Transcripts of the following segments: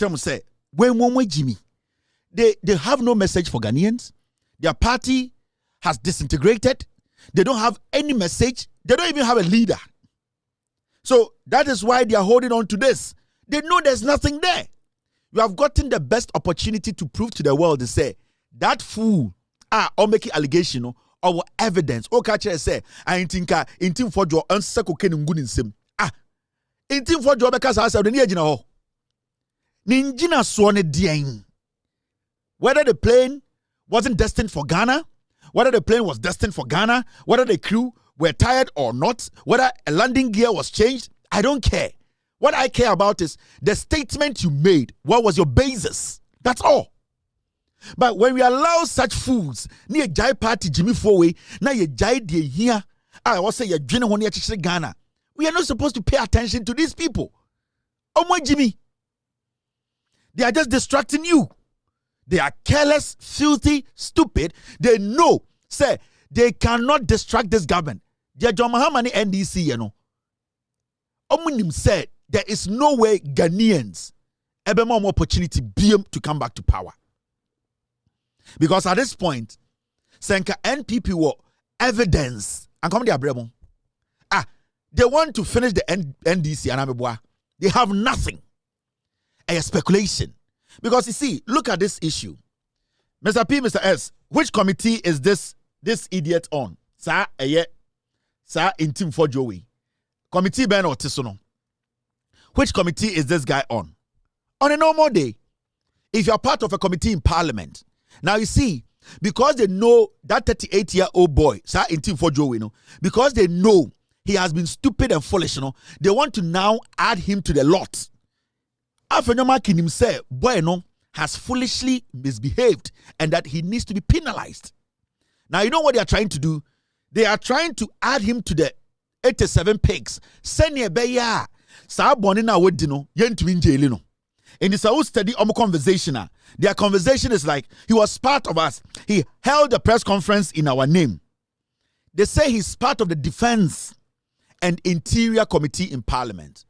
tell me say, when Jimmy, they have no message for Ghanaians. Their party has disintegrated. They don't have any message. They don't even have a leader. So that is why they are holding on to this. They know there's nothing there. You have gotten the best opportunity to prove to the world to say that fool or making allegation or evidence. Or catch say I think Ntim Fordjour answer cocaine ngunin sim. Ntim Fordjour because I said the near ho. Ninjina swane dieng. Whether the plane wasn't destined for Ghana, whether the plane was destined for Ghana, whether the crew were tired or not, whether a landing gear was changed, I don't care. What I care about is the statement you made. What was your basis? That's all. But when we allow such fools, near Jai Party Jimmy Fowe, now you Jai de here, I was say you're Ghana. We are not supposed to pay attention to these people. Oh my Jimmy. They are just distracting you. They are careless, filthy, stupid. They know, say, they cannot distract this government. They don't have many NDC, you know. Omunim said there is no way Ghanaians have more opportunity to come back to power. Because at this point, Senka NPP were evidence and come to they want to finish the NDC and Ameboa. They have nothing. A speculation. Because you see, look at this issue. Mr. P, Mr. S, which committee is this idiot on? Sir Ntim Fordjour. Committee Ben or Tisono. Which committee is this guy on? On a normal day, if you're part of a committee in parliament, now you see, because they know that 38-year-old boy, Sir Ntim Fordjour, because they know he has been stupid and foolish, they want to now add him to the lot. Afenyo Markin himself, has foolishly misbehaved and that he needs to be penalized. Now, you know what they are trying to do? They are trying to add him to the 87 pigs. Send ye beya. Sa bonina wedino yen to injailino. In this whole study conversation, their conversation is like he was part of us. He held a press conference in our name. They say he's part of the Defense and Interior Committee in Parliament.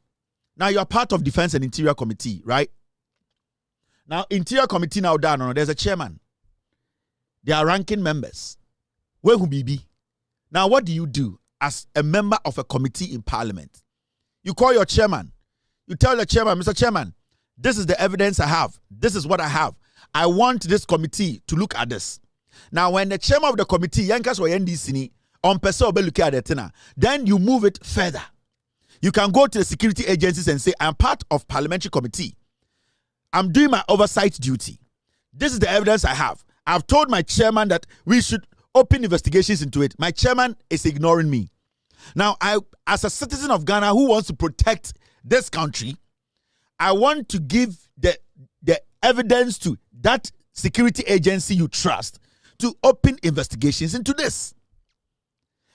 Now you are part of Defense and Interior Committee, right? Now Interior Committee now down. There's a chairman. There are ranking members. Where who be? Now what do you do as a member of a committee in Parliament? You call your chairman. You tell the chairman, Mr. Chairman, this is the evidence I have. This is what I have. I want this committee to look at this. Now, when the chairman of the committee, Yankas or NDC, on person look at it, then you move it further. You can go to the security agencies and say, I'm part of parliamentary committee. I'm doing my oversight duty. This is the evidence I have. I've told my chairman that we should open investigations into it. My chairman is ignoring me. Now, as a citizen of Ghana who wants to protect this country, I want to give the evidence to that security agency you trust to open investigations into this.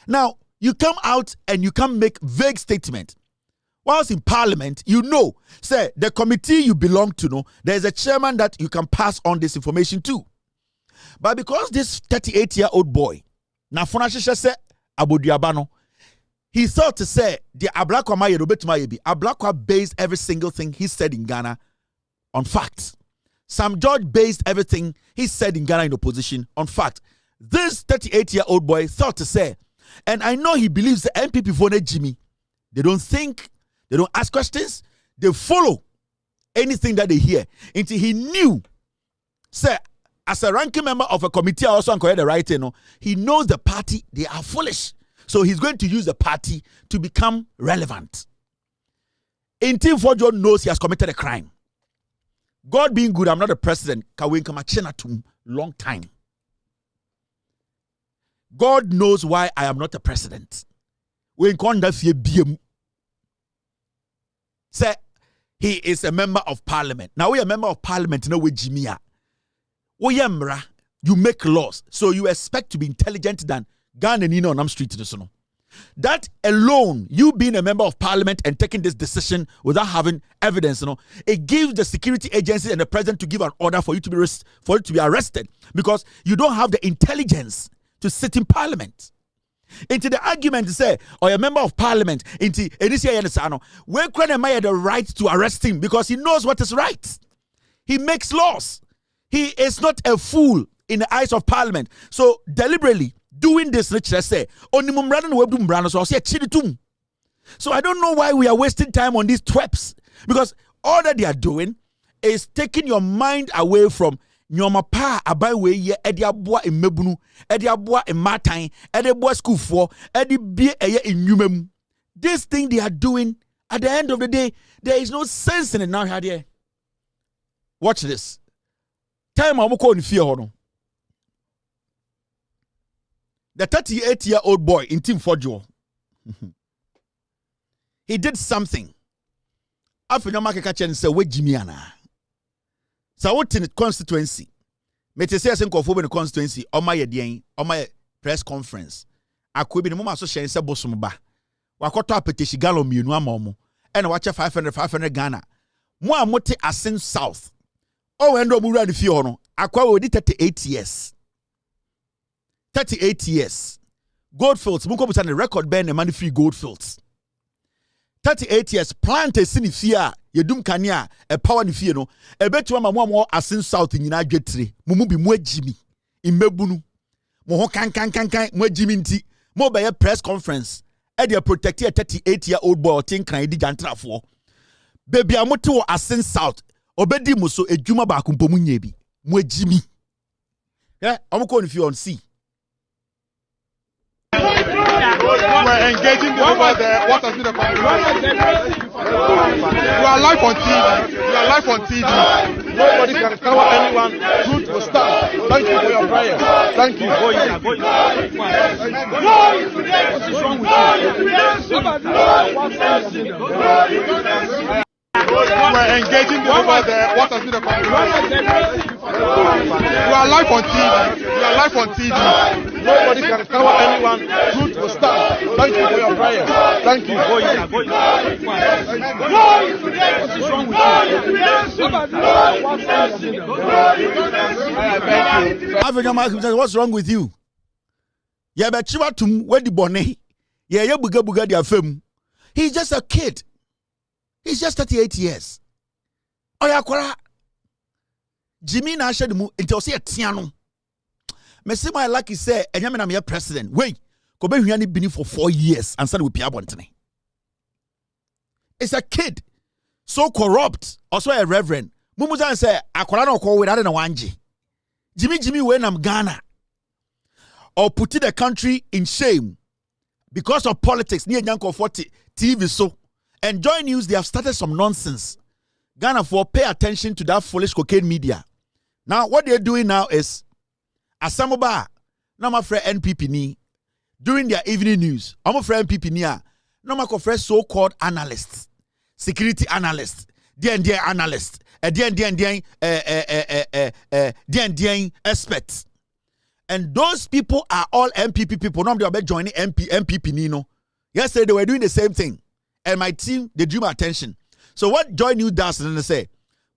Now, you come out and you can make vague statement. Whilst in Parliament, you know, say the committee you belong to, there's a chairman that you can pass on this information to. But because this 38-year-old boy, Nafunashisha said Abudiabano, he thought to say the Ablakwa based every single thing he said in Ghana on facts. Sam George based everything he said in Ghana in opposition on fact. This 38-year-old boy thought to say, and I know he believes the NPP voted Jimmy. They don't think, they don't ask questions, they follow anything that they hear. Until he knew, say, as a ranking member of a committee, I also encourage the right, he knows the party, they are foolish. So he's going to use the party to become relevant. Ntim Fordjour knows he has committed a crime. God being good, I'm not a president. Long time. God knows why I am not a president. Say he is a member of parliament. Now we are a member of parliament. No, we Jimmy. You make laws, so you expect to be intelligent than Ghana Nino on Street to the Sono. That alone, you being a member of parliament and taking this decision without having evidence, it gives the security agency and the president to give an order for you to be arrested because you don't have the intelligence to sit in parliament. Into the argument to say, or a member of parliament, into Edisia Yanisano, where can I have the right to arrest him because he knows what is right? He makes laws. He is not a fool in the eyes of parliament. So deliberately doing this, let's say, so I don't know why we are wasting time on these twerps, because all that they are doing is taking your mind away from nyoma pa abai ye edi aboa emebunu edi aboa ematan edi aboa school for edi bie eye enwumam. This thing they are doing, at the end of the day, there is no sense in it now. Here, watch this. Time I'm going to fear. The 38-year-old boy in Ntim Fordjour, he did something. Afenyo Markin say we Jimiana. So what in the constituency? Mete say asen kofo be the constituency. Oma ye den, oma press conference. Akwebi ne mama so hyen se bosom ba. Wakoto apetishi galo mienu ama and watch 500 Ghana. Mo amote Asin South. Oh, and we ran the Fiono. Aqua already 38 years. 38 years. Goldfields. Muko put on the record band and money free goldfields. 38 years. Plant a sinifia. Yedum kania. A power ni fieno. A bet you more Asin South in United Tree. Mumubi mwe Jimmy. In Mebunu. Moho kan. Mwe Jimmy nti. Mo by a press conference. Edia protect a 38-year-old boy think can di jantra for. Baby amoto Asin South. Obedi muso ejuma ba kumpomu nyebi. Mwe Jimmy. Yeah, I'm going to see. We're engaging the over there. What has been the conversation? You are live on TV. You are live on TV. Nobody can cover anyone. Truth will stand. Thank you for your prayer. Thank you. We're engaging the over there. What has been the conversation? You are live on TV. You are live on TV. Nobody can cover anyone. Truth will stand. Thank you for your prayer. Thank you. Afenyo Markin says, what's wrong with you? Yeah, but Chivatum, where the bonnet? Yeah, buga their film. He's just a kid. He's just 38 years. Oh, yeah, Kwara. Jimmy na shade mu until say tiano. Messi my lucky say enyame na me president. Wait, ko be hwani bini for 4 years and said we pia bontene. It's a kid so corrupt, also a reverend. Mumuzan say akwara na ko we na wanji. Jimmy we nam Ghana. Or putting the country in shame because of politics. Near Yanko 40 TV so. And Joy News, they have started some nonsense. Ghana for pay attention to that foolish cocaine media. Now, what they're doing now is Asamoba, no my friend NPP ni during their evening news. I'm a friend NPP ni no my friend so-called analysts, security analysts, DND analysts, DND experts. And those people are all MPP people. No, they are joining MPP Nino. Yesterday they were doing the same thing. And my team, they drew my attention. So what Joy News does, and they say,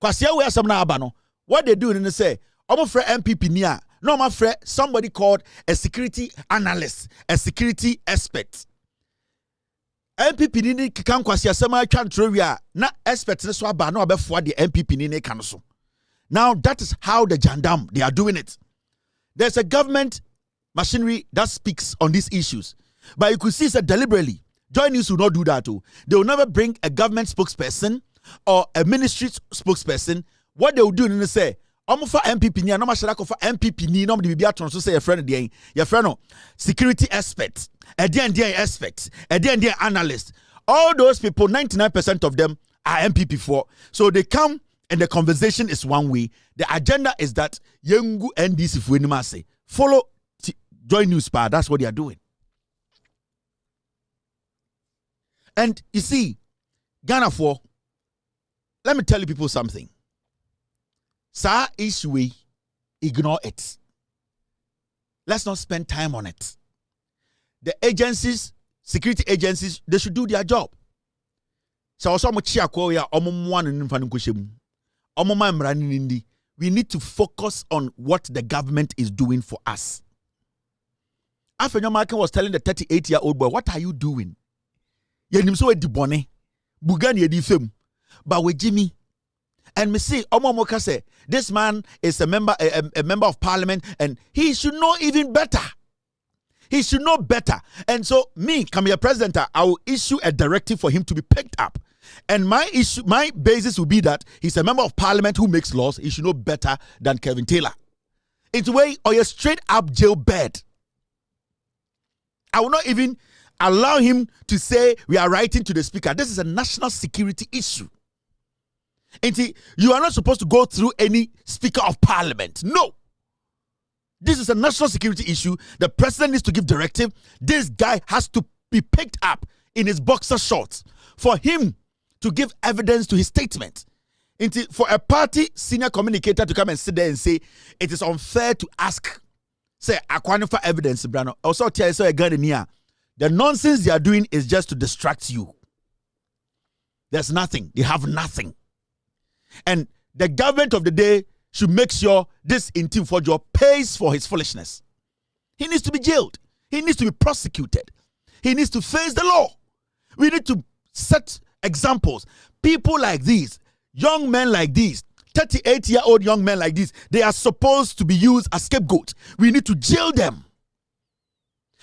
"Kwasia we are some na abano." What they do, and they say, "I'm a friend MPP nia." No, my friend, somebody called a security analyst, a security expert. MPP ni kikan kwasia sama chantrovia na expert ne so aba na obefo the MPP ni kan so. Now that is how the Jandam they are doing it. There's a government machinery that speaks on these issues, but you could see that deliberately. Joy News will not do that too. They will never bring a government spokesperson or a ministry spokesperson. What they will do is say, "I'm for MPP ni, I'm not sure for MPP ni. No, the BBA transfer say your friend no security experts, a DND experts, a DND analyst. All those people, 99% of them are MPP for. So they come and the conversation is one way. The agenda is that Yengu NDC if we say follow Joy News power. That's what they are doing." And you see, Ghana for, let me tell you people something. Sa issue, ignore it. Let's not spend time on it. The agencies, security agencies, they should do their job. So we need to focus on what the government is doing for us. Afenyo Markin was telling the 38-year-old boy, "What are you doing? Yenim so di bone buga na yedi fam ba we Jimmy And me see, Omomoka say, this man is a member of parliament, and he should know even better. He should know better. And so, me, come here, President, I will issue a directive for him to be picked up. And my basis will be that he's a member of parliament who makes laws. He should know better than Kelvin Tailor. It's a way or a straight up jail bed. I will not even allow him to say we are writing to the speaker. This is a national security issue. And you are not supposed to go through any speaker of parliament. No. This is a national security issue. The president needs to give directive. This guy has to be picked up in his boxer shorts for him to give evidence to his statement. For a party senior communicator to come and sit there and say it is unfair to ask, say, for evidence, Brano. Also, tell you again in here. The nonsense they are doing is just to distract you. There's nothing. They have nothing. And the government of the day should make sure this Ntim Fordjour pays for his foolishness. He needs to be jailed. He needs to be prosecuted. He needs to face the law. We need to set examples. People like these, young men like these, 38-year-old young men like this, they are supposed to be used as scapegoats. We need to jail them.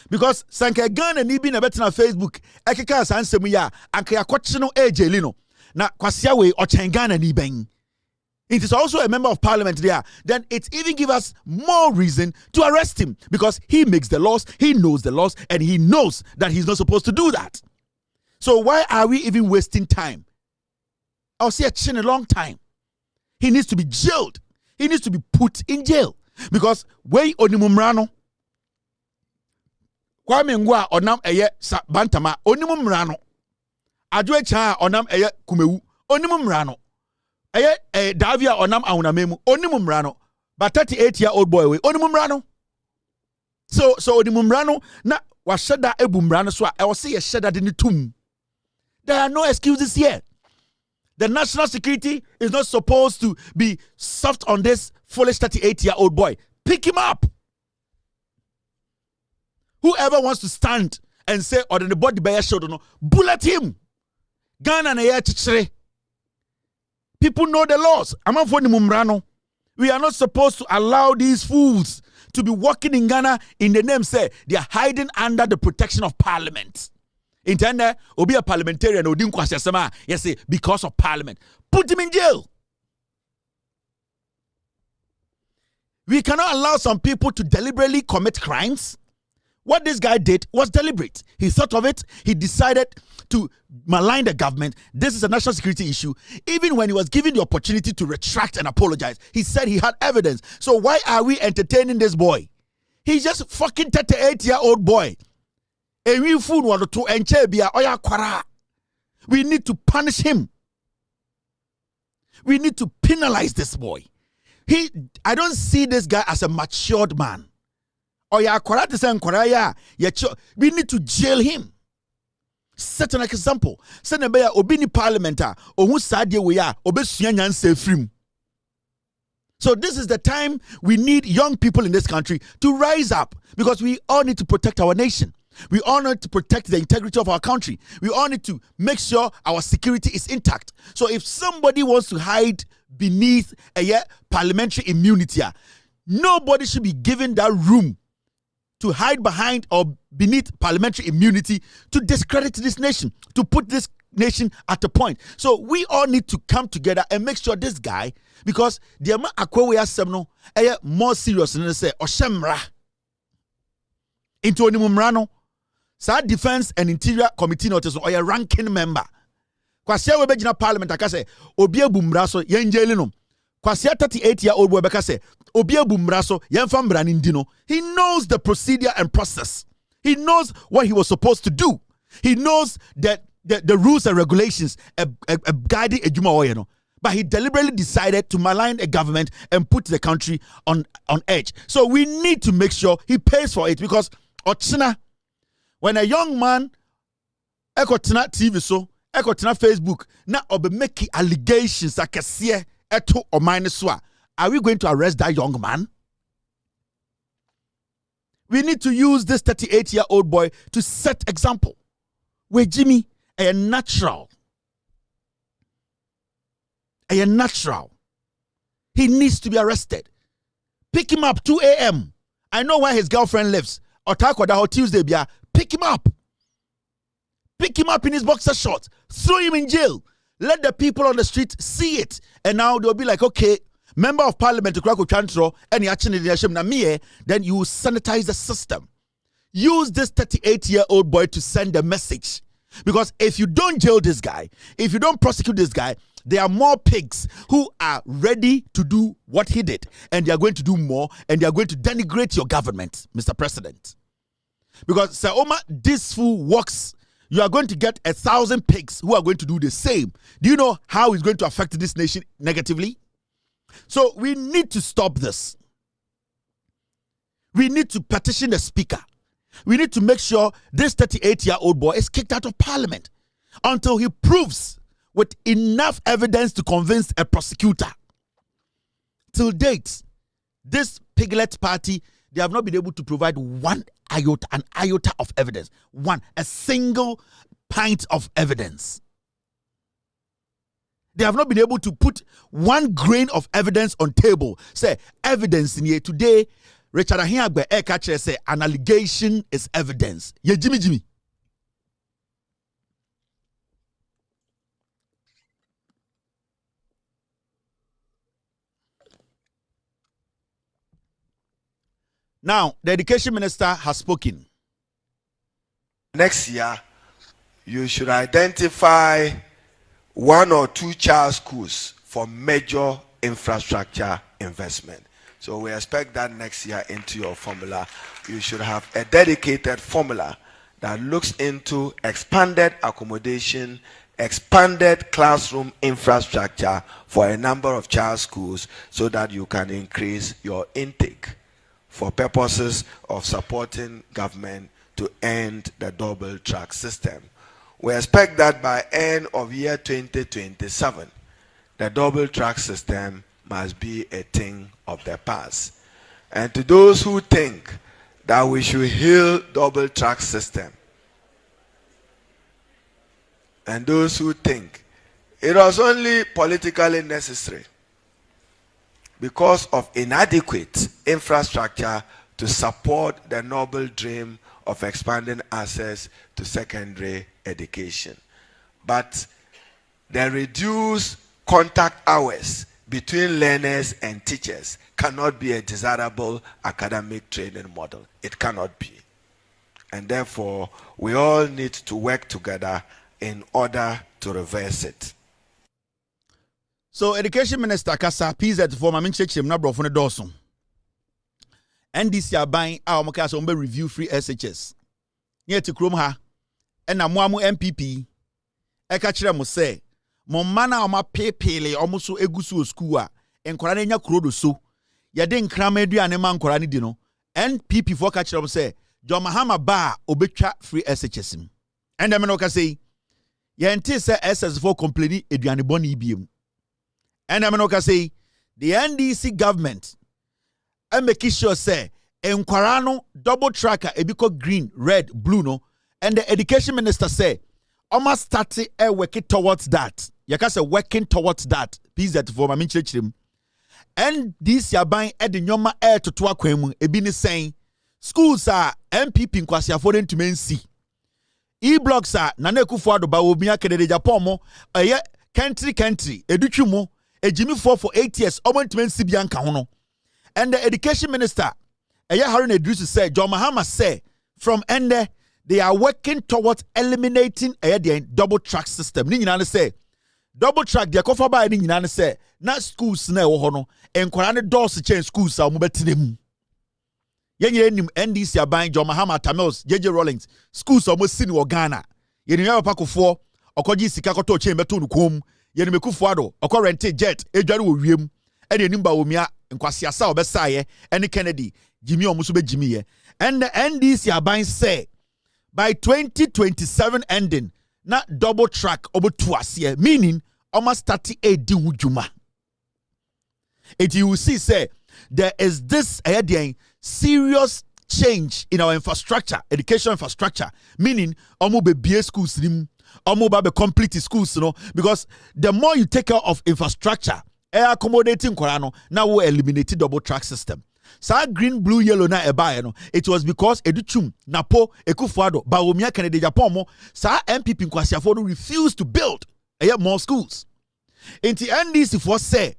Because sanke Ghana ni bi na betina Facebook ekeka sansemu ya anka yakwache no ejeli no na kwasia we ochen Ghana ni ben. It is also a member of parliament there. Then it even gives us more reason to arrest him because he makes the laws, he knows the laws, and he knows that he's not supposed to do that. So why are we even wasting time? I'll say a long time. He needs to be jailed. He needs to be put in jail because way onimumrano Kwame Ngwa onam eye bantama onimum mrano adwe cha onam eye kumewu onimum mrano eye Davia onam ahunamemu onimum mrano but 38-year-old boy we onimum mrano so onimum mrano na washeda ebu mrano so I will say a sheda de nitum. There are no excuses here. The national security is not supposed to be soft on this foolish 38-year-old boy. Pick him up. Whoever wants to stand and say, or the body by a shoulder, no, bullet him. Ghana na ya chichire. People know the laws. We are not supposed to allow these fools to be walking in Ghana in the name, say, they are hiding under the protection of parliament. Intender, or be a parliamentarian, or yes, because of parliament. Put him in jail. We cannot allow some people to deliberately commit crimes. What this guy did was deliberate. He thought of it. He decided to malign the government. This is a national security issue. Even when he was given the opportunity to retract and apologize, he said he had evidence. So why are we entertaining this boy? He's just fucking 38-year-old boy. We need to punish him. We need to penalize this boy. I don't see this guy as a matured man. We need to jail him. Set an example. Send a bear obini parliamentar or who sadie we are obesuanyan se frim. So this is the time we need young people in this country to rise up because we all need to protect our nation. We all need to protect the integrity of our country. We all need to make sure our security is intact. So if somebody wants to hide beneath a parliamentary immunity, nobody should be given that room to hide behind or beneath parliamentary immunity to discredit this nation, to put this nation at a point. So we all need to come together and make sure this guy, because the amount of more serious than say Oshemra into Onimumrano, Sad Defense and Interior Committee notice or a ranking member. Kwasia Webejina Parliament, I say, Obia Bumbraso, Yenjelinum. Kwasia 38-year-old boy say, Obia Bumbraso, Yanfam Branindino. He knows the procedure and process. He knows what he was supposed to do. He knows that the rules and regulations guiding a Juma Oyeno. But he deliberately decided to malign a government and put the country on edge. So we need to make sure he pays for it because Ochina, when a young man ekotena TV so ekotena Facebook na obe make allegations akese eto o mine so are we going to arrest that young man? We need to use this 38-year-old boy to set example. Where Jimmy a natural natural. He needs to be arrested. Pick him up 2 a.m. I know where his girlfriend lives. Otakoda Tuesday, pick him up. Pick him up in his boxer shorts. Throw him in jail. Let the people on the street see it. And now they'll be like, okay, member of parliament to crack chantro any action in the then you sanitize the system. Use this 38-year-old boy to send a message. Because if you don't jail this guy, if you don't prosecute this guy, there are more pigs who are ready to do what he did. And they are going to do more. And they are going to denigrate your government, Mr. President. Because Sir Omar, this fool works. You are going to get 1,000 pigs who are going to do the same. Do you know how it's going to affect this nation negatively? So we need to stop this. We need to petition the speaker. We need to make sure this 38-year-old boy is kicked out of parliament until he proves with enough evidence to convince a prosecutor. Till date, this piglet party, they have not been able to provide an iota of evidence. A single pint of evidence. They have not been able to put one grain of evidence on table. Say, evidence in here today, Richard Ahiagbe Ekache say, an allegation is evidence. Ye Jimmy. Now, the education minister has spoken. Next year, you should identify 1 or 2 child schools for major infrastructure investment. So we expect that next year into your formula, you should have a dedicated formula that looks into expanded accommodation, expanded classroom infrastructure for a number of child schools so that you can increase your intake for purposes of supporting government to end the double track system. We expect that by end of year 2027, the double track system must be a thing of the past. And to those who think that we should heal double track system, and those who think it was only politically necessary because of inadequate infrastructure to support the noble dream of expanding access to secondary education. But the reduced contact hours between learners and teachers cannot be a desirable academic training model. It cannot be. And therefore, we all need to work together in order to reverse it. So, Education Minister Kasa PZ for Mamin Chechim na brofone Dawson. NDC are buying our Mokasa Umbe review free SHS. Near to Krum ha. And Namuamu MPP. Eka chire mo say, mo mana oma pepele almost so egusu school a enkwara nya kurodo so. Yade nkrama aduane ma nkwara ne di no. NPP for ka chire mo say, John Mahama ba obetwa free SHS im. And them no ka say, yente say SS4 complain aduane boni ibiem. And I'm not say the NDC government and make sure say enquirano double tracker ebiko green, red, blue no, and the education minister say almost started working towards that. You can say working towards that. Please that for my minchim. And this yaban ed nyoma air to kwemu ebini saying schools are MPP nkwasi affording to men see. E-blocks are naneku fuado ba obia kede Japan mo country educhumo Jimmy for 8 years, almost Sibian Kahono. And the education minister, Harun Idris said, John Mahama said, from end they are working towards eliminating the double track system. Ni say double track, they cover by ni say, not schools na hono, and Korane doors change schools are mubetinem. Yen NDC are buying John Mahama Tamils, JJ Rawlings, schools almost seen Ghana. Yen never pack of 4, Okoji Sikakoto chamber to kum. Yenime Kufuado, oko rente jet, ejware wo wiem, e de nimba wo mia nkwasi asa obesaye, ene Kennedy, Jimmy omuso be Jimmy ye. And the NDC aban say by 2027 ending, na double track obotu ase, meaning almost 38 di wujuma. It you will see say there is this serious change in our infrastructure, education infrastructure, meaning omo be BA schools nim, Omo be complete schools, because the more you take care of infrastructure, accommodating Korano, now we eliminate double track system. Sa green, blue, yellow na eba it was because Educhum, Napo, Ekufuado, Bawumia Kennedy Japomo, sa MPP Nkwasiafo refused to build more schools. In the NDC for say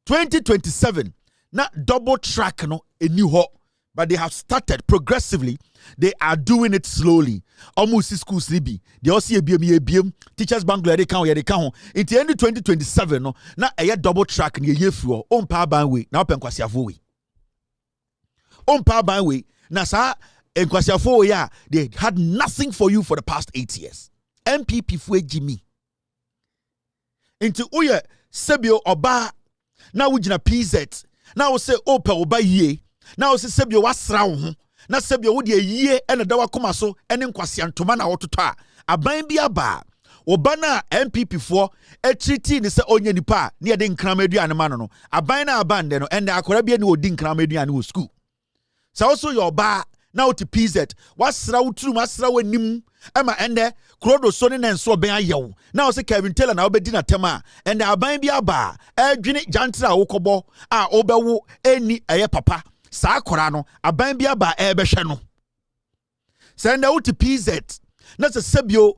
2027, na double track a new ho, but they have started progressively. They are doing it slowly. Almost schools libi. They also BM teachers bank they count. In the end of 2027, na double track ni year through on power byway. Now Penkwasiafo way. On power byway. Na sa Penkwasiafo ya they had nothing for you for the past 8 years. MPP fue Jimmy. Into uye sebio oba na wujina PZ. Na we say opa oba ye. Na we say sebio wasra wo ho. Na sebio wo de yie ena da wakoma so ene nkwasiantoma na wototo a aban bi aba oba na MPP fo etriti ni se onye nipa na ye de nkramaduane ma no aban na aban de no ende akora bia ni odi nkramaduane wo school sa also your ba na oti PZ wasra wuturu masra wanim ema ende krodo so ne nso ben ayew na o se Kelvin Tailor na obedi na tema ende aban bi aba edwene jantra wokobo a obewo eni eye papa sa akora no aban bi aba ebehwe no send out to PZ na se sebio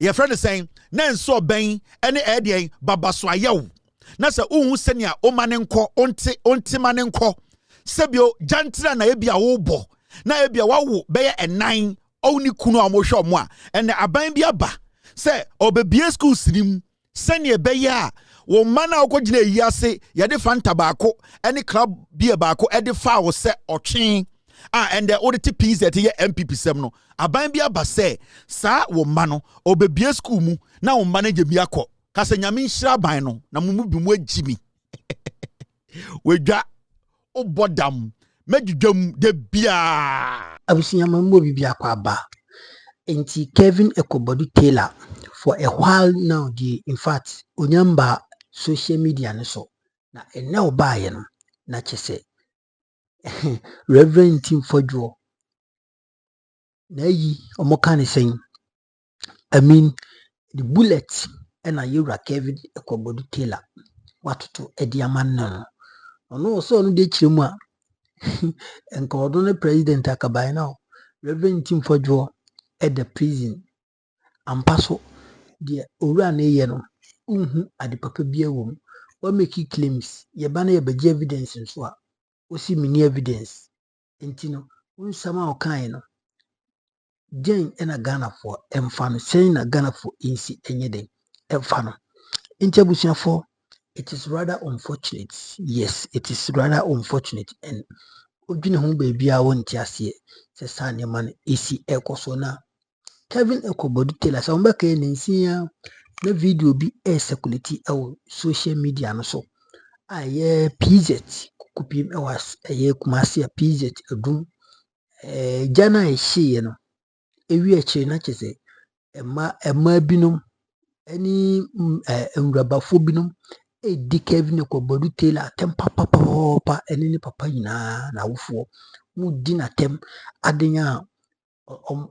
your friend is saying na nso ben ene edien baba so ayew na se uhu senia o manenko onti manenko sebio jantra na ebia wo bo na ebia wawo beye enan oni kunu amohwe omo a ene aban bi aba se obebie school sinim senia beye a wo mana okogina yi ase ye de fanta baako ene club bia baako e de fa wo se otwen and the audit PZ ye MPP sem no aban bi aba se sa wo ma no obebie school mu na wo manage bi akọ ka se nyame nhira ban no na mumu bi mu agimi wedwa obodam medwudwam de bia abusia mambo bi akọ aba enti Kelvin Tailor for a while now in fact onyamba social media ne so na ene obaye no na chese Rev Ntim Fordjour na yi omoka ne sen I mean the bullet and ayura Kelvin Tailor watoto ediaman no ono so no de chiremu a enko do ne president akabai now Rev Ntim Fordjour at the prison ampaso de owura na ye no adipapa bia wo what make claims ye ba na ye beje evidence nso a osi mini evidence enti no unsama okan no den ena Ghana for emfa no sen na Ghana for insi enye den emfa no enti abusia for it is rather unfortunate. Yes, it is rather unfortunate and odwene ho ba bia wo nti ase se sa ne man esi ekoso na Kelvin Tailor sa omba ke nensia na video bi circulate au social media no so aye PZ kupim ewas aye kumasi ya PZ edum jana ehie no ewi eche na chese ema binom eni nwrabafo binom di Kelvin Tailor tem papa eni ni papa nyina na wofo mu di na tem adenya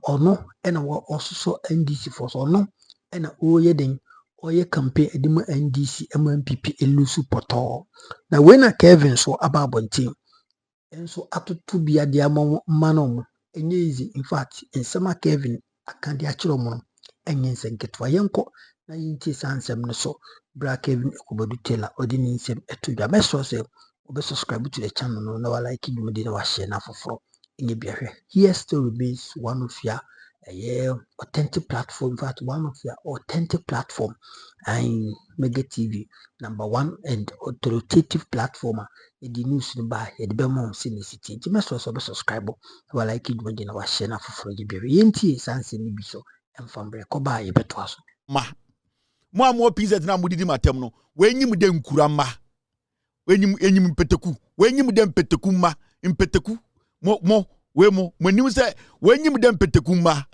ono ena wo ososo NDC for so no ena oye den oye campaign edimu NDC MPP elusu poto na wena Kelvin so ababontin enso atutu bia dia manom enye easy in fact ensema Kelvin akandi akiro mo enye nsenketwa yenko na yinti sansem no so bra Kelvin Tailor odini nsem etudwa meso se obe subscribe to the channel no na like you me wa share na foforo enye biahwe here still remains one of your authentic platform, in fact one of your authentic platform and Mega TV #1 and authoritative platform the news by the Belmont City City. You must also subscribe while like it when you know share na for the berry enti sanse ni biso and from break ba ye beto aso ma mo amo PZ na mudidi matem no wenyim de nkura ma wenyim mpeteku wenyim de mpeteku ma mpeteku mo we mo nim se wenyim de mpeteku ma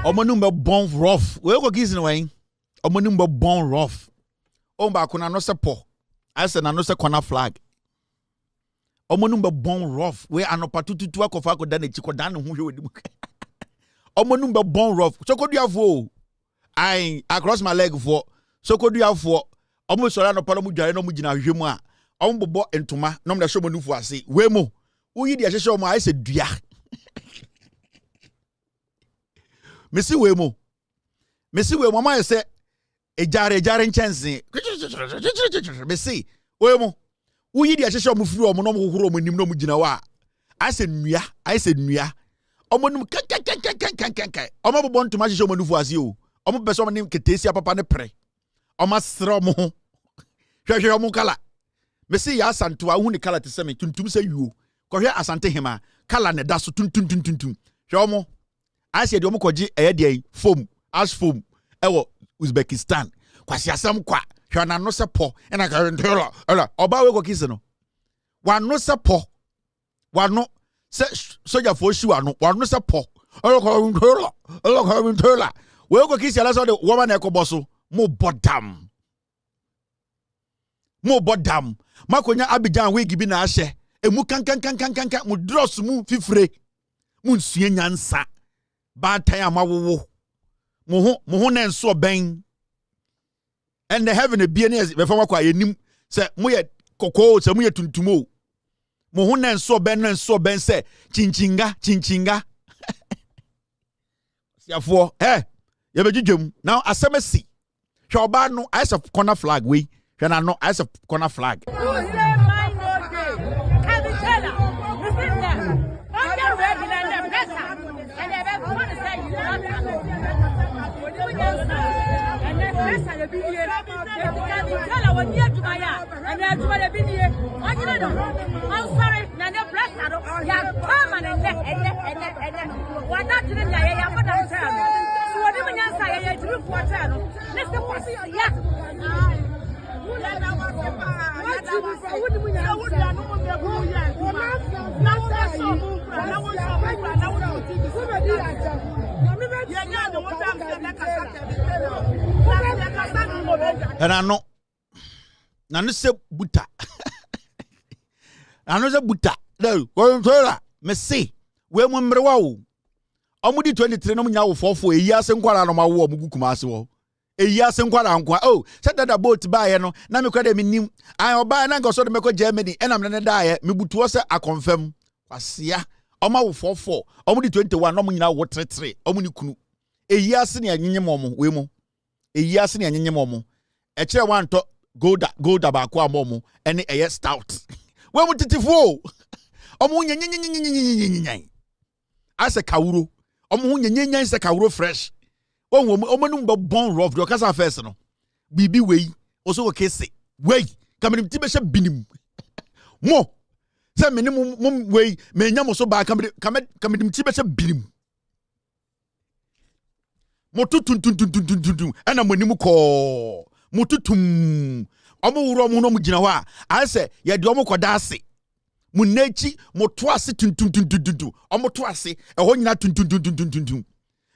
Omonumbe bon rough. We go giz way. Omonumbe bon rough. Omba kuna no se po. I said na no se corner flag. Omonumbe bon rough. We anopa tutu akofa ko dan echi ko dan ho hwe wedi mu. Omonumbe bon rough. Sokoduafo. I across my leg for Sokoduafo. Omo sora no palo mu dware no mu gina hwe mu a. Omo bobo entoma no mda show monufu ase. We mo. Uyi di ahye omo I said dua. Mesi we mo mama say ejare nchense mesi we mo uyi di ahye omo firi omo no mo hohoro omo nim no mo gina wa I said nua omo nim kan omo bobo ntoma ahye omo nufu ase o omo pese omo nim ketesi papa ne pre omo sere omo ho hwehwe omo kala mesi ya asanto a hu ni kala te se me tuntum se yuo kohwe asante hema kala ne da so tuntum hwe omo I said you mokoji eye foam ash foam ewo Uzbekistan kwasi asam kwa hwa na no se po e na ka ntola oba we go kiss no wa no se po wa no se soja fo shi wa no se po olo ko ntola we go kiss ala so de woman e ko boso mo bodam makonya Abidjan we gibi na ahye emu kan mu dross mu fifre mu nsue nyansa bad time awowo mo na nso ben and the heaven be ne be fama kwa yenim se mo ye kokoo se mo ye tuntumo mo na nso ben se chinchinga siafo ye bejudwem now asemesi hwe oba no as a corner flag we hwe na no as a corner flag and I know nanu se buta nanu se buta no ko me see we mo mrewa o omudi 23 no nya wo fofo eyi ase nkwara no mawo omugu kumase wo eyi ase nkwara nkwa oh se dada boat ba ye no na me kwada menim an oba na nka so de meko Germany enam ne da ye me butuo se akonfam kwasia oma wo fofo omudi 21 no mo nyina wo 33 omuni kunu eyi ase ne anyenye momo we mo eyi ase ne anyenye momo e kire wanto golda ba kwa momo ene eye stout we mo titifo omo nyenyenyenyenyenyenyenyen ase kawuro omo nyenyenyen se kawuro fresh omo num bon rough do kasa first no bibi wei oso ko kese wei kamenim ti be hye binim mo se menim mum wei menya mo so ba kamenim ti be hye binim mo tutun ana monim ko mo tutum omo wuro mo no mo gina ho a say ye de omo koda ase mo nachi mo to ase tuntum omo to ase ho nyina tuntum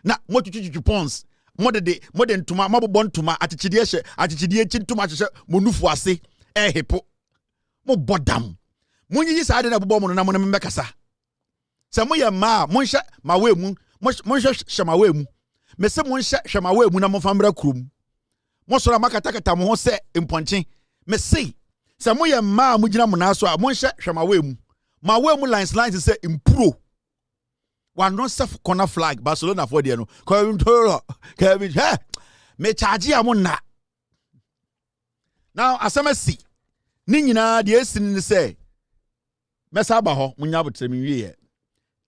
na mo tututu pons mo de ntoma mabobon ntoma atechide chi ntoma hye mo nufu ase hepo mo bodam mo nyi sa de na bobo mo na mo na mmekasa se mo ye ma mo hye mawe mu mo hye mawe mu me se mo hye mawe mu na mo famra krum mo sora makatakata mo ho se imponche me se mo ye ma mo gina mo na so a mo hye mawe mu lines se impro one non self corner flag Barcelona for there no Kelvin me charge am na now asemesi ni nyina de esin ni say mesa ba ho munya botrem wie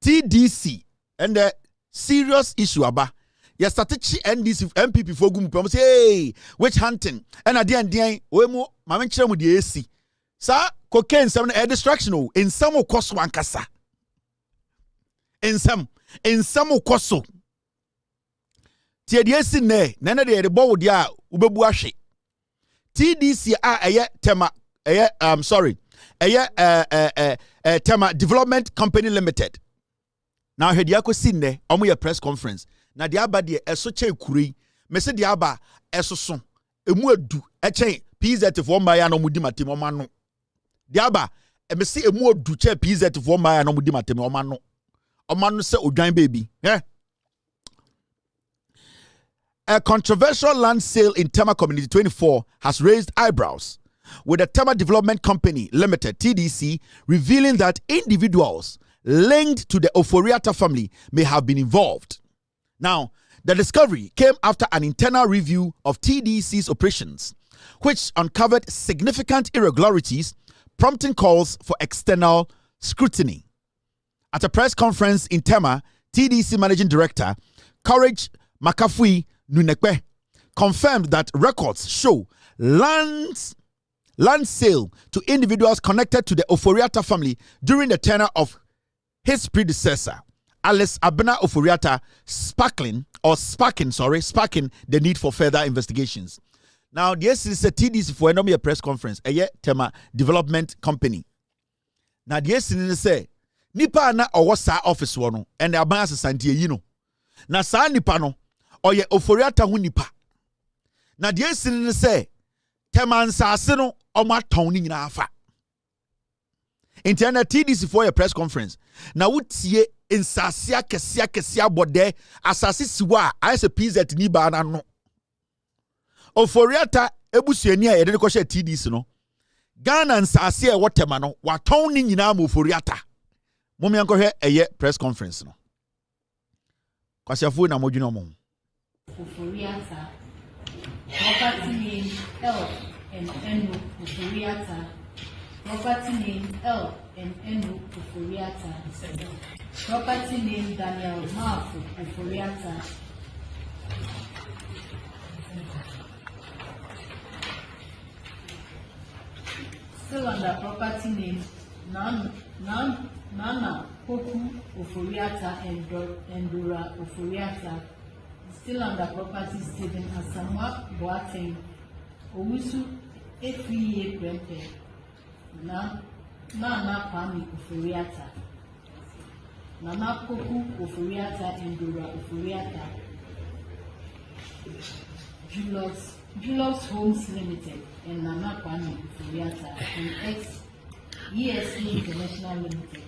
TDC and the serious issue aba you started NDC MPP for gum pom say hey witch hunting and at the end we mu mama nkyerɛ mu de AC sa cocaine some a distraction in some okoso ankasa in some okoso tie de AC ne na de bo de a ubebu ahwe TDC a tema tema Development Company Limited. Now he diako sinne omo ye press conference. Na diaba de eso che kuri. Me se diaba eso so. Emu adu eche PZ for maya no mudi matem o mano. Diaba me se emu adu che PZ for maya no mudi matem o mano. O mano se odwan baby. Yeah. A controversial land sale in Tema Community 24 has raised eyebrows, with the Tema Development Company Limited (TDC) revealing that individuals linked to the Oforiatta family may have been involved. Now, the discovery came after an internal review of TDC's operations, which uncovered significant irregularities, prompting calls for external scrutiny. At a press conference in Tema, TDC Managing Director Courage Makafui Nunekwe confirmed that records show land sale to individuals connected to the Oforiatta family during the tenure of his predecessor, Alice Abena Oforiatta, sparking the need for further investigations. Now, this is a TDC for a press conference, a Tema Development Company. Now, this is say nipa na owosa office wono and the Abana Santie yino. Na sa nipa no oye Oforiatta hu nipa. Na die sin say Tema nsase no oma ton ni nyina afa. Internet TDC for a press conference. Na wutie nsase kesia bode asase siwa ayese PZ ni ba na no. Oforiatta ebusuani a yede ko hye TDC no. Ghana nsase e wotema no waton ni nyina ma Oforiatta. Momi anko hwe eye press conference no. Kwasiafo na modwino mo. Oforiatta. Property name L and N Oforiatta. Property name L and N Oforiatta. Property name Daniel Marfu Oforiatta. Still under property name Nana Poku Oforiatta and Dora Oforiatta. Still under property Stephen Asamoah Boateng Owusu Efiye Prempe Nana Kwame Oforiatta, Nana Poku Oforiatta and Dora Oforiatta, Julius Homes Limited and Nana Kwame Oforiatta and ESE International Limited.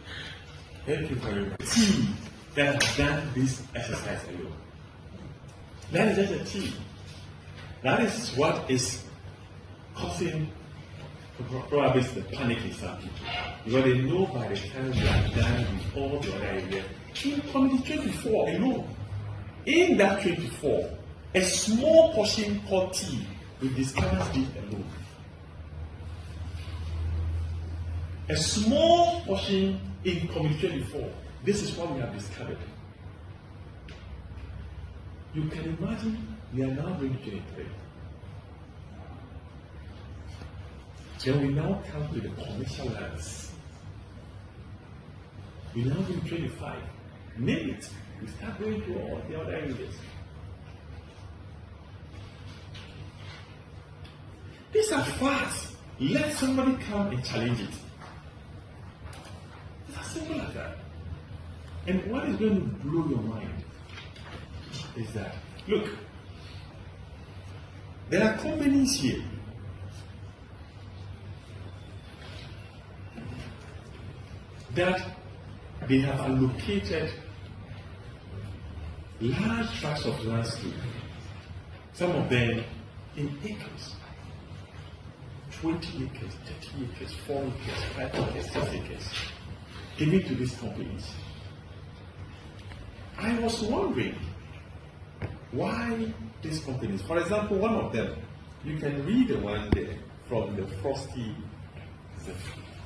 Thank you very much. Team that has done this exercise alone. That is just a team. That is what is causing probably the panic in some people. Because they know by the time they are done with all the other areas, in Community 24 alone, in that 24, a small portion called T will discuss this alone. A small portion in Community 24, this is what we have discovered. You can imagine we are now going to 23. Then we now come to the commercial lands. We now do 25. Name it. We start going to all the other areas. These are facts. Let somebody come and challenge it. It's as simple as that. And what is going to blow your mind is that, look, there are companies here that they have allocated large tracts of land to, some of them in acres, 20 acres, 30 acres, 4 acres, 5 acres, 6 acres, given to these companies. I was wondering why these companies, for example, one of them, you can read the one there from the Frosty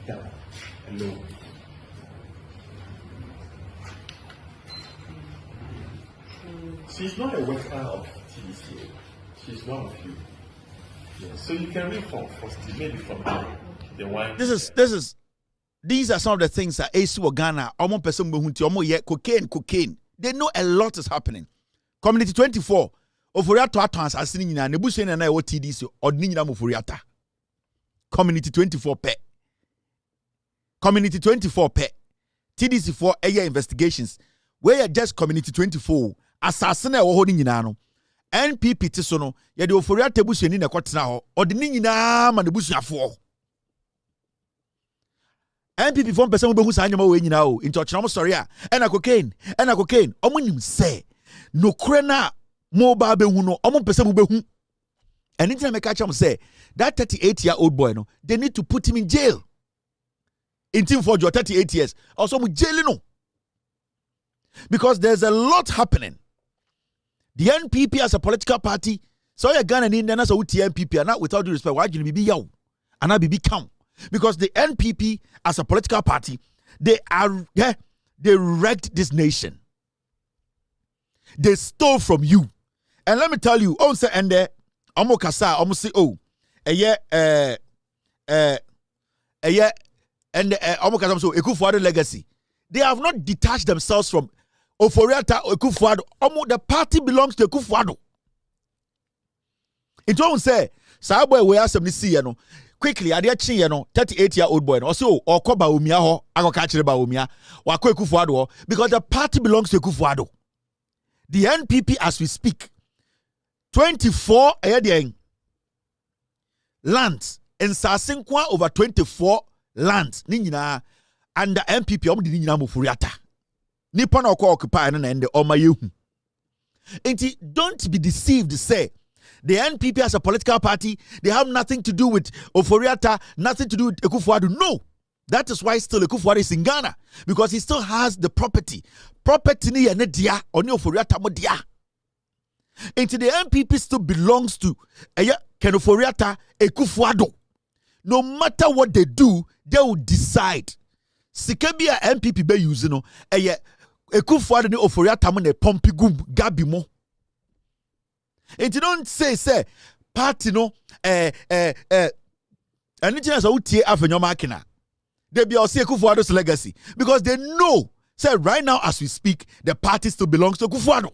down alone. She's not a worker of TDC. She's one of you. Yes. So you can read from Fosti, maybe from the one. These are some of the things that AC or Ghana, almost person cocaine. They know a lot is happening. Community 24, Oforiato Atans are sitting in a Nebusian and I TDC or Nina Mufuriata. Community 24 pe. Community 24 pe. TDC for a year investigations. Where just Community 24, assassin or holding in ano. NPP Tisono, ya de Oforiata Busian in a quatina or the Nina and the Busia for. NPP from person who say anyama we nyina o into chama story a na cocaine omunim say no krena mobile be hu no omo person who be hu anything make catch am say that 38-year-old boy no they need to put him in jail. Ntim Fordjour 38 years also mu jail no, because there's a lot happening. The NPP as a political party, so you Ghana in Ghana so with NPP and not without due respect why you be yaw and I be count. Because the NPP as a political party, they wrecked this nation. They stole from you. And let me tell you, on say and there, omo kasa, omo say oh, and omo kasa so Ekufuado legacy. They have not detached themselves from Oforiata or Ekufuado. Omo the party belongs to Ekufuado. It won't say, Saboy we have some see no. Quickly, I did 38-year-old boy. Also, or Koba Umia ho, I go catch Ba Umia, or Ekufuado, because the party belongs to Ekufuado. The NPP, as we speak, 24 lands, and Sasinkwa over 24 lands, Nina, and the NPP, the Nina Mufuriata. Nippon or occupy and the Omayu. And don't be deceived, say. The NPP as a political party, they have nothing to do with Oforiata, nothing to do with Ekufuado. No. That is why still Ekufuado is in Ghana. Because he still has the property. Property ni ene dia, oni Oforiata mo dia. Into the NPP still belongs to Ken Oforiata, Ekufuado. No matter what they do, they will decide. Sikebia NPP be using no, Ekufuado ni Oforiata mo ne pompi gum gabi mo. And you don't say party no anything as a utie Afenyo Markin. They be also Ekufuado's legacy because they know say right now as we speak the party still belongs to Ekufuado.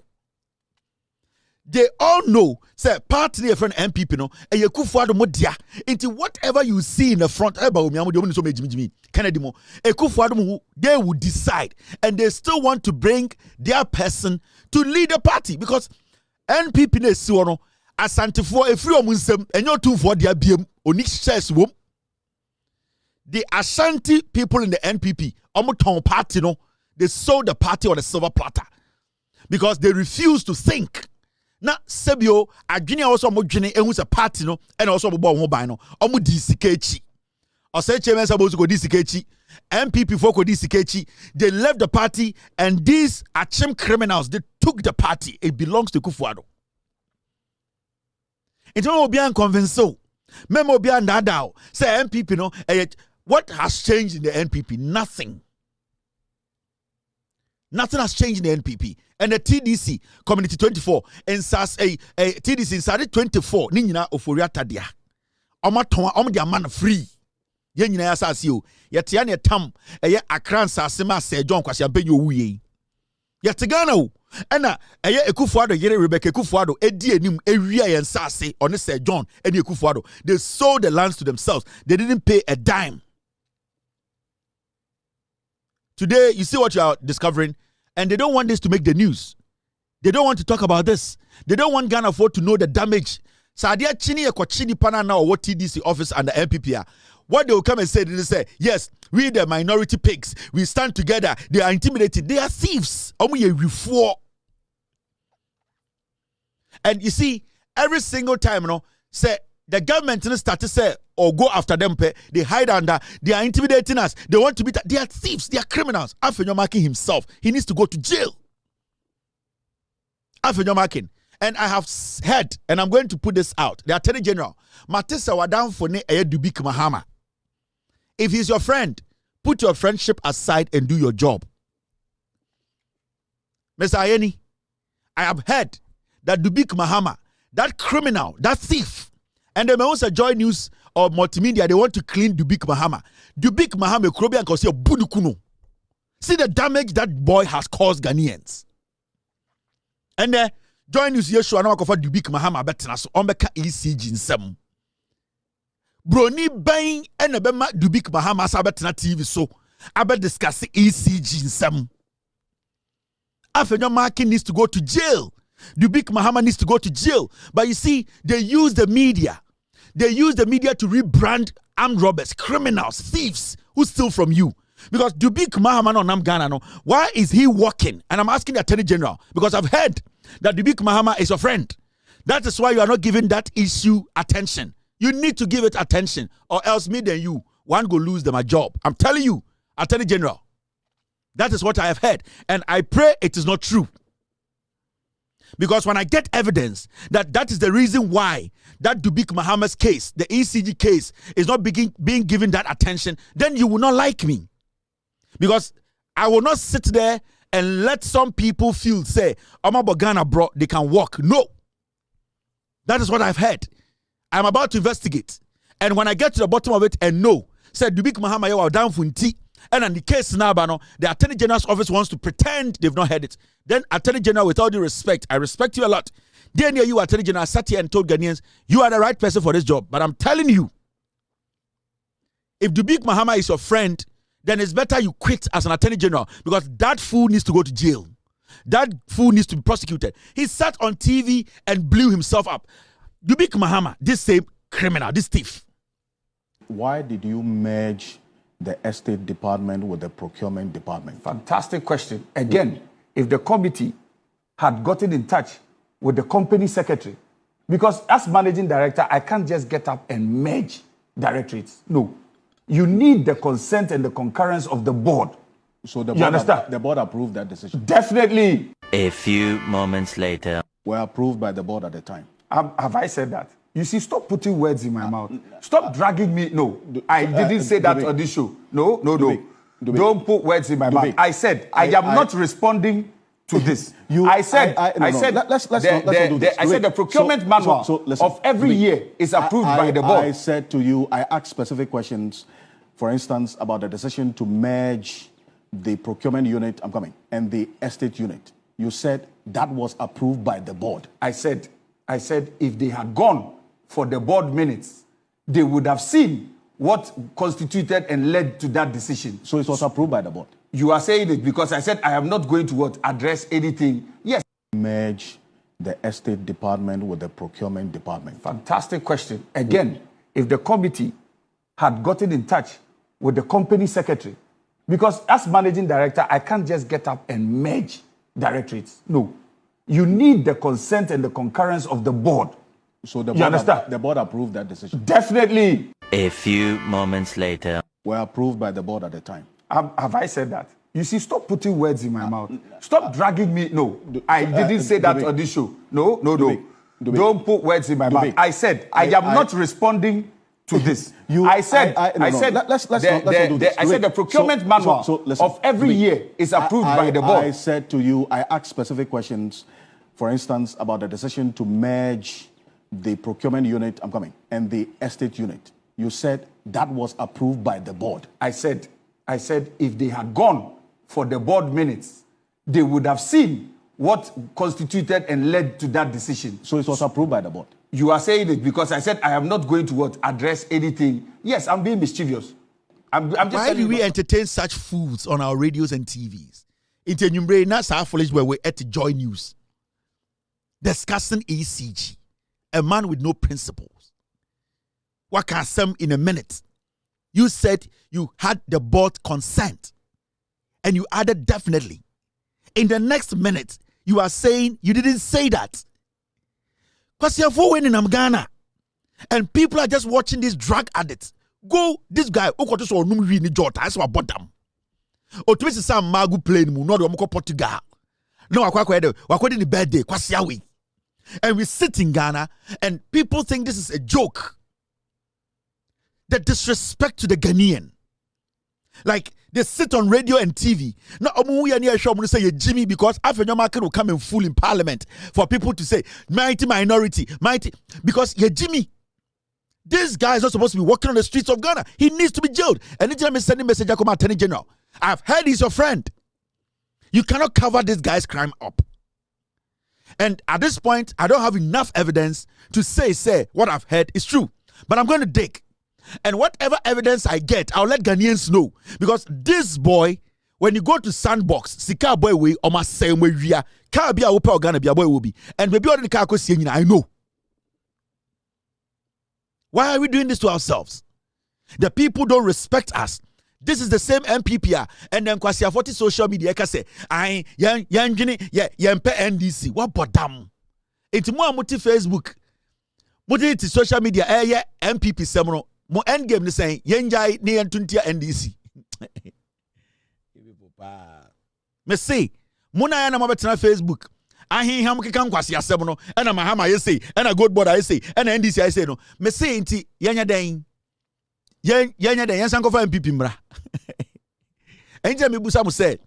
They all know say party a friend NPP no Ekufuado mo dia into whatever you see in the front Kennedy mo Ekufuado mo they will decide and they still want to bring their person to lead the party because NPP ne si wono asantifo efri omunsem enyo tumfo dia biem oni shares wom. The Ashanti people in the NPP omuton party no they sold the party on a silver platter because they refuse to think. Na sebio adwene also omodwene ehun se party no and also obo ho ban no omo di sikechi. Ose chairman supposed to go di sikechi. NPP for di sikechi. They left the party and these Achim criminals they took the party. It belongs to Ekufuado. It's not be convinced. Memo be ndadao. Say NPP no. What has changed in the NPP? Nothing. Nothing has changed in the NPP. And the TDC Community 24 and SAS TDC inside 24. Ni nyina Oforiata dia. Omo dia man free. Ye nyina asase o. Yete ya tam Akran sasema se John kwasi ampenyo wuye. Yete Ghana o. Ena Ekufuado yere Rebecca Ekufuado edi enim ewia yen sase on Sir John edi Ekufuado. They sold the lands to themselves. They didn't pay a dime. Today you see what you are discovering and they don't want this to make the news. They don't want to talk about this. They don't want Ghana to know the damage. Sadia chini chini pana now what TDC office and the MPP are. What they will come and say, they say, yes, we the minority pigs, we stand together, they are intimidated, they are thieves. And you see, every single time, say the government start to say or go after them, they hide under, they are intimidating us, they want to be, they are thieves, they are criminals. Afenyo Markin himself, he needs to go to jail. Afenyo Markin. And I have heard, and I'm going to put this out, the Attorney General, Matisa Wadan Fone Dubik Mahama. If he's your friend, put your friendship aside and do your job. Mr. Ayeni, I have heard that Dubik Mahama, that criminal, that thief, and they may also join news or multimedia, they want to clean Dubik Mahama. Dubik Mahama, Krobi and Kosi, Bunukuno. See the damage that boy has caused Ghanaians. And join news, Yeshua, no for Dubik Mahama, Betnas, Ombeka ECG in some. Brony Bain and a Bema Dubik Mahama, Sabetna TV, so I bet discuss ECG in some. Afenyo Markin needs to go to jail. Dubik Mahama needs to go to jail. But you see, they use the media. They use the media to rebrand armed robbers, criminals, thieves who steal from you. Because Dubik Mahama no Nam Ghana no, why is he walking? And I'm asking the Attorney General because I've heard that Dubik Mahama is your friend. That is why you are not giving that issue attention. You need to give it attention, or else me and you one go lose them a job. I'm telling you, Attorney General. That is what I have heard, and I pray it is not true. Because when I get evidence that is the reason why that Dubik Mahama's case, the ECG case, is not being given that attention, then you will not like me. Because I will not sit there and let some people feel, say, Oma Bogana bro, they can walk. No. That is what I've heard. I'm about to investigate. And when I get to the bottom of it and know, said Dubik Mahama yawa down funti, and on the case now, the Attorney General's office wants to pretend they've not heard it. Then Attorney General, with all due respect, I respect you a lot. Then you, Attorney General, sat here and told Ghanaians, you are the right person for this job. But I'm telling you, if Dubik Mahama is your friend, then it's better you quit as an Attorney General, because that fool needs to go to jail. That fool needs to be prosecuted. He sat on TV and blew himself up. Dubik Mahama, this same criminal, this thief. Why did you merge the estate department with the procurement department? Fantastic question. Again, if the committee had gotten in touch with the company secretary, because as managing director, I can't just get up and merge directorates. No. You need the consent and the concurrence of the board. So the you understand? The board approved that decision? Definitely. A few moments later. Were approved by the board at the time? Have I said that? You see, stop putting words in my mouth. Stop dragging me. No, I didn't say that on this show. No. Don't put words in my mouth. I said, I am not responding to this. I said, let's not do this. I said the procurement manual of every year is approved by the board. I said to you, I asked specific questions, for instance, about the decision to merge the procurement unit, and the estate unit. You said that was approved by the board. I said, if they had gone for the board minutes, they would have seen what constituted and led to that decision. So it was approved by the board? You are saying it because I said I am not going to address anything. Yes. Merge the estate department with the procurement department. Fantastic question. Again, if the committee had gotten in touch with the company secretary, because as managing director, I can't just get up and merge directorates. No. You need the consent and the concurrence of the board. So the you understand? The board approved that decision? Definitely. A few moments later. Were approved by the board at the time? Have I said that? You see, stop putting words in my mouth. Stop dragging me. No, I didn't say that on this show. No. Don't put words in my mouth. I said, I am not responding to this. I said the procurement manual of every year is approved by the board. I said to you, I asked specific questions, for instance, about the decision to merge the procurement unit, and the estate unit. You said that was approved by the board. I said, if they had gone for the board minutes, they would have seen what constituted and led to that decision. So it was approved by the board? You are saying it because I said I am not going to address anything. Yes, I'm being mischievous. I'm just Why do we entertain such fools on our radios and TVs? It's a number not so foolish where we're at Joy News discussing ECG, a man with no principles. What can some in a minute? You said you had the board consent, and you added definitely. In the next minute, you are saying you didn't say that. Because you're winning in Ghana, and people are just watching these drug addicts. Go, this guy, that's what bottom. Or to some magu plane, not the Portugal. No, I in the birthday, kwasiawi. And we sit in Ghana, and people think this is a joke. The disrespect to the Ghanaian. Like, They sit on radio and TV. Now, say Jimmy because Afenyo Markin will come and fool in parliament for people to say mighty minority, mighty because you're Jimmy. This guy is not supposed to be walking on the streets of Ghana. He needs to be jailed. And anytime he's sending message, I come Attorney General. I've heard he's your friend. You cannot cover this guy's crime up. And at this point, I don't have enough evidence to say what I've heard is true. But I'm going to dig. And whatever evidence I get, I'll let Ghanaians know. Because this boy, when you go to Sandbox, Sika boy way, or my same way, we are, car be a whoop Ghana be a boy will be. And maybe all the car could see, I know. Why are we doing this to ourselves? The people don't respect us. This is the same MPP, and then Kwasi 40 social media can say, I yan NDC. What bodam? It's more multi Facebook. Multi social media, MPP seminal. Mo end game ni saying yenjai ni entuntia NDC. Me say, muna yana mabetena Facebook. Ahi ham kekan kwasi asem no, ena mahama ye say, ena good board I say, ena NDC I say no. Me say inti yenya den. Yenya den yansan ko fa MPP mra. Enje me busa mo say,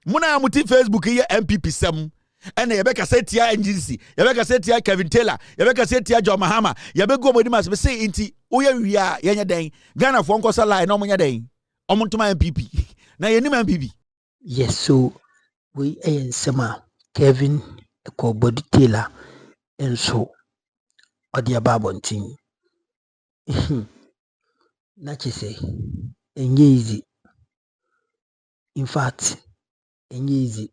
muna amuti Facebook ye MPP sem. And you better say tia NGC, you better say tia Kelvin Tailor, you better say tia John Mahama, you better go with him say inti oye we are yenya den Ghana for nkosa lie no monya den omontuma MPP na ye nim MPP. Yes, so we sema Kelvin Tailor and so odia babontin na chese enye easy, in fact enye easy.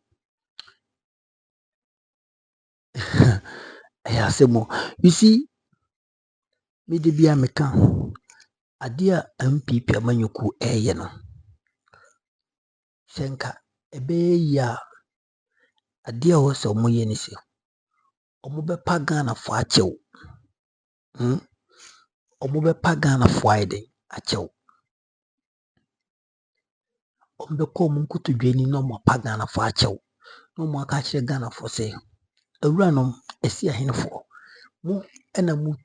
You see, me de bia meka adia MPP amanyuku no senka ebe ya adia wo se omoye ni se omo be pa Ghana fo achew omo be pa Ghana fo aiden achew omo be ko omo nkotodweni no mo pa Ghana fo achew no mo aka kire Ghana fo se awuranom esi ahenfo mo ena mo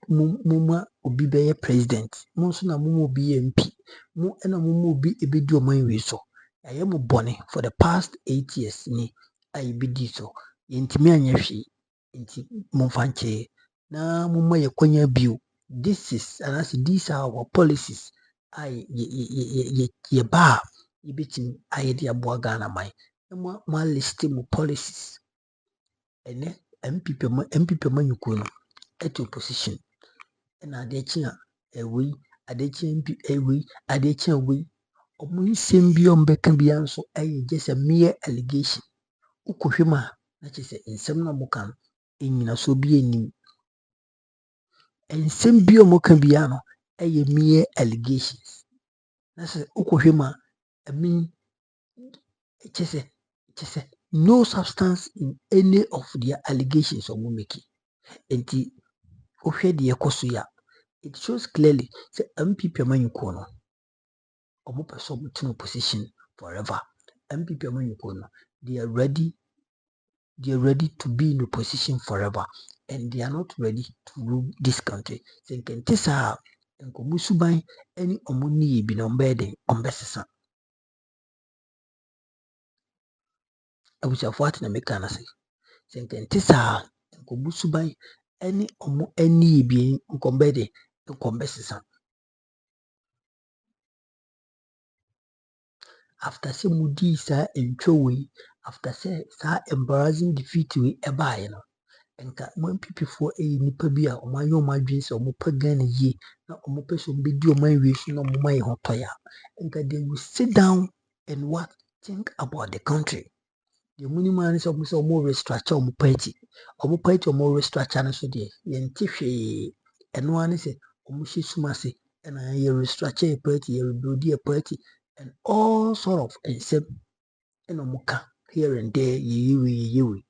obi be president mo so na mo obi MP mo ena mo obi ebedi oman wi so aye mo bone for the past 8 years ni ayi bedi so yentimi anyahwe enti mo fanche na mo maye kwanya bio. These are our policies ai ye ba yibitim aye dia bo Ghana mai ma list mo policies ene MPP manyuku no at opposition and adechia ewi adechia MP ewi adechia ewi omo nsem bi ombeka bia nso just a mere allegation ukohwema na chese nsem na moka enyina so bi enim nsem bi omoka bia no mere allegations na se ukohwema I mean chese no substance in any of their allegations omo making. Enti ohwe de ekoso ya it shows clearly say MPP amanyuko no omo person in position forever. MPP amanyuko no they are ready to be in a position forever and they are not ready to rule this country. Say kentisa enkomu suban any omo ni bi no mbede ombesesa abusafo ati na meka na say kentisa enkomu suban any omo any bi nkombede nkombesesa. After say mudi sa entwe after say sa embarrassing defeat we eba no enka mo MPP for nipa bi a omo ayo madwen se omo pa Ghana ye na omo person be di omo wi so na omo mai hotoya enka they will sit down and think about the country. The minimum is omo restructure omo party omo restructure na so de yenti hwe eno ani se omo hye se and ye restructure a party, ye rebuild a party and all sort of and omoka here and there ye.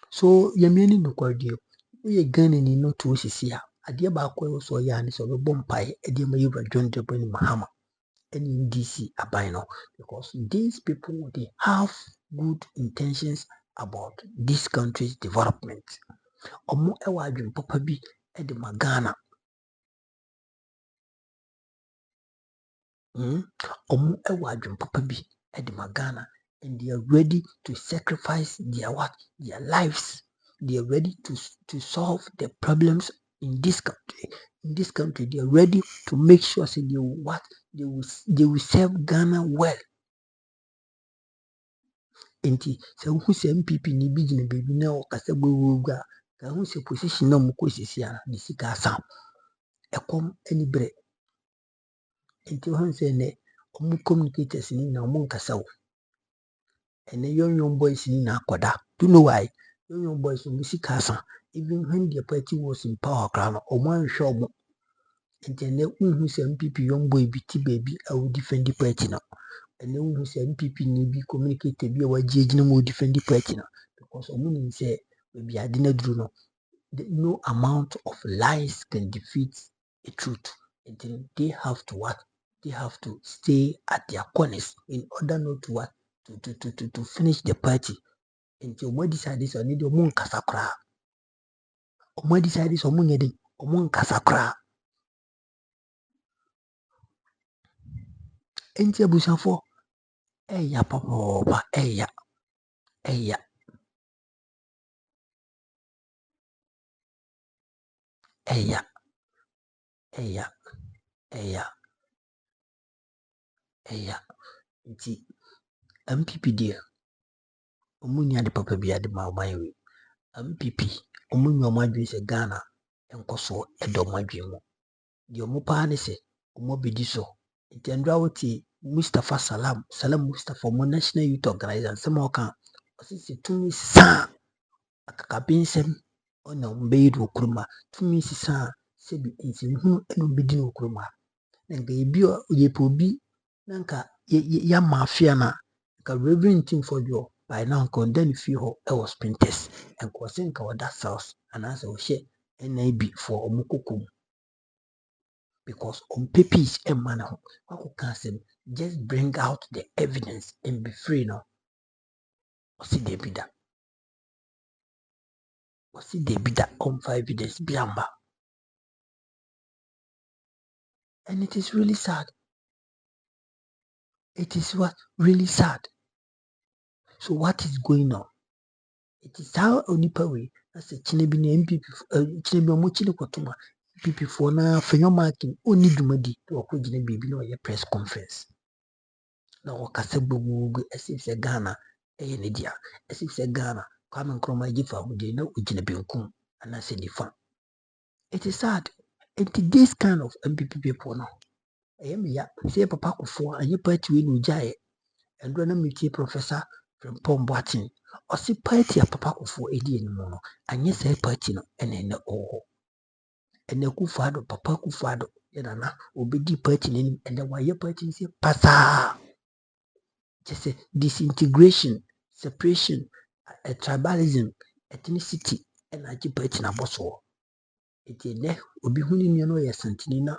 So yemiani no kwadio we Ghana ni no to sisi a ade ba akwa so ya ni so be mpae ade ma yiba jonde bani mahama any DC abaino because these people they have good intentions about this country's development. Omo ewa adwen papa bi e de Ghana Omu ewa adwum papa bi edi Ghana, and they are ready to sacrifice their lives. They are ready to solve the problems in this country. In this country, they are ready to make sure say they will serve Ghana well. Enti se hu se MPP ni bi gina baby na o kasa gbogbo ka hu se position na mo ko sisi a ni sika asam ekom ani bre. Enti hu se ne omu communicators ni na omu nkasa wo ene young boys ni na akoda. Do you know why? Young boys omu sika asam even when the party was in power crown omu anhwe omu. Enti ne hu se MPP young boy bi ti baby a wo defend the party na. And then who say MPP ni bi communicate bi a wagye mo defend the party na, because omu say we ade na duru no, no amount of lies can defeat a truth. And then they have to what? They have to stay at their corners in order not to what? To finish the party. And so omu decide this on the omu nkasa kra. Omu decide this omu nyede omu nkasa kra. Enti abusafo eya papa eya eya nti MPP dia omu nya de papa bi ade ma omanwe. MPP omu nya omadwe se Ghana enkoso edo omadwe mu. Di omu pa ne se omu bedi so. Nti andra woti Mustafa Salam Mustafa mo National Youth Organization sama oka osisi tumi sa akakabensem ona mbeyidu okuruma tumi sisa sebi ensihu eno bedi okuruma. Nanga ebio yepobi nanka ya mafia na ka Rev Ntim Fordjour by now condemn fi ho e was printers and kwasen ka wada cells and as o she NIB for omukokum because on papers e man ho wako cancel just bring out the evidence and be free now. Osi de bida on 5 evidence biamba. And it is really sad. It is what really sad. So what is going on? It is how onipa we as a chinebi na MPP chinebi omo chine kwatuma MPP for na Afenyo Markin oni dwumadi to akọ gine bibi na oye press conference na wakasa gbogbo asif se Ghana eye ne dia asif se Ghana Kwame Nkrumah jifa hode na ogine benkum ana se difa. It is sad. This kind of MPP people now eye me ya se papa kofo anye party we no jaye endro na metie Professor Frimpong Boatin osi party a papa kofo edi enimo no anye say party no ene oho ene Kufado papa Kufado yena na obedi party ni ene waye party say pasa just a disintegration, separation, tribalism, ethnicity and aji party na boso eti ne obi huni ni no ye santini na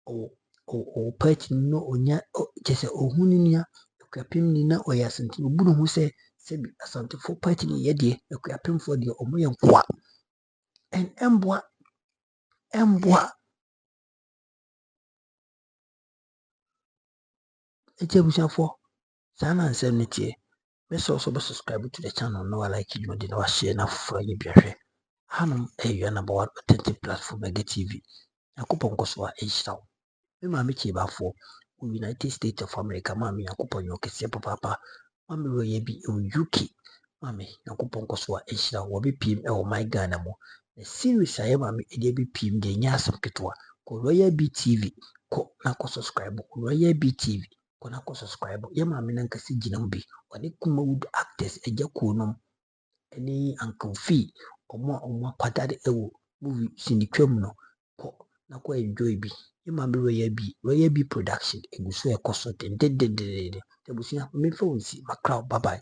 o party no onya just ohuni ni akwapem ni na oya santini obu no hu se sebi asante for party ni ye de akwapem for de omo ye nkoa en emboa eti abusafo sana nsem ne tie me so subscribe to the channel no like you dey no share na for you biahwe hanum eyo na ba authentic platform Ege TV yakopon koso a ehiraw me ma me chiebafo United States of America ma me yakopon yo kese papa ma me roye bi UK ma me yakopon koso a ehiraw wo be pim e wo my Ghana mo the series aye ma me e be pim de nya asem ketwa ko Royal BTV ko na ko subscribe ko Royal BTV ko na ko subscribe ye ma me nanka si ginam bi one kuma wood actors eja konom eni Uncle Fee omo kwadade ewo movie sinitwam no ko na ko enjoy bi ye ma be Royal B production eguso ekoso de tebusia me fa wonsi makra bye bye.